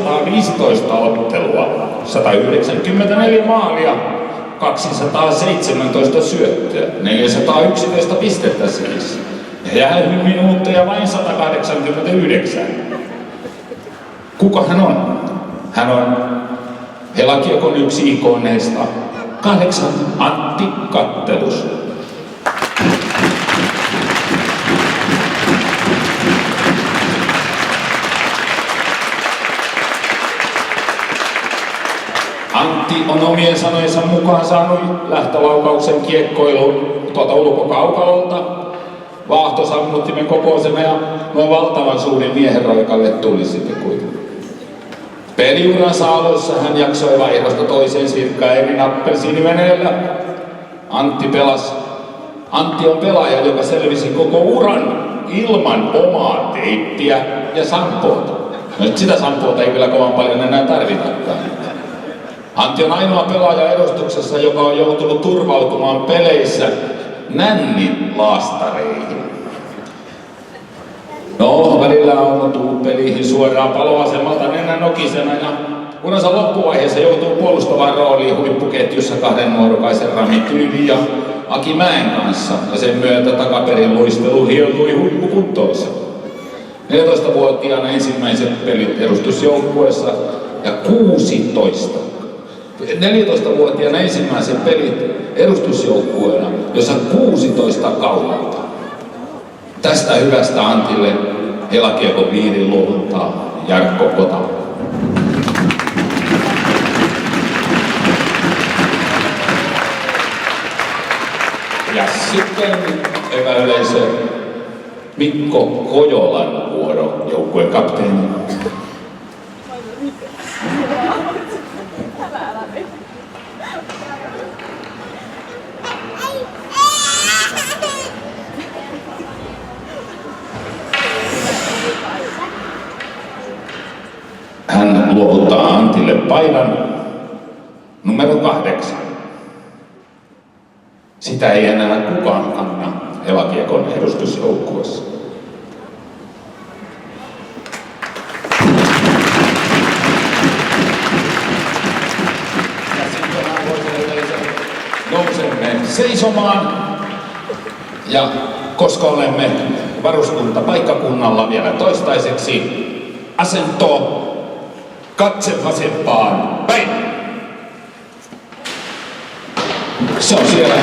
115 ottelua, 194 maalia, 217 syöttöä, 411 pistettä siis. Ja jäähyminuutteja vain 189. Kuka hän on? Hän on Helakiekon yksi ikoneista, 8 Antti Kattelus. Antti on omien sanojensa mukaan saanut lähtölaukauksen kiekkoilun tuolta ulkokaukalolta vaahtosammuttimen kokoisena ja noin valtavan suurin miehenroikalle tuli sitten kuitenkin. Peliuransa alussa hän jaksoi vaihdosta toiseen Sirkka Erin appelsiiniveneellä. Antti on pelaaja, joka selvisi koko uran ilman omaa teippiä ja sampoota. No sitä sampoota ei kyllä kovin paljon enää tarvitakaan. Antti on ainoa pelaaja edustuksessa, joka on joutunut turvautumaan peleissä nännin laastareihin. No, välillä on tullut peliin suoraan paloasemalta nenän nokisena ja uransa loppuvaiheessa joutuu puolustavaan rooliin huippuketjussa 2 nuorukaisen Rami Tyyli ja Aki Mäen kanssa ja sen myötä takaperin luistelu hiotui huippukuntoonsa. 14-vuotiaana ensimmäiset pelit edustusjoukkueessa ja 14-vuotiaana ensimmäiset pelit edustusjoukkueena, jossa 16 kautta. Tästä hyvästä Antille Helakiekon piirin luovuttaa Jarkko Kotala. Ja sitten epäyleisö Mikko Kojolan vuoro, joukkueen kapteeni. Hän luovuttaa Antille paidan numero 8. Sitä ei enää kukaan kanna Helakiekon edustusjoukkueessa. Ja sitten nousemme seisomaan. Ja koska olemme varuskuntapaikkakunnalla vielä toistaiseksi, asento katse vasempaan päin. Se on siellä.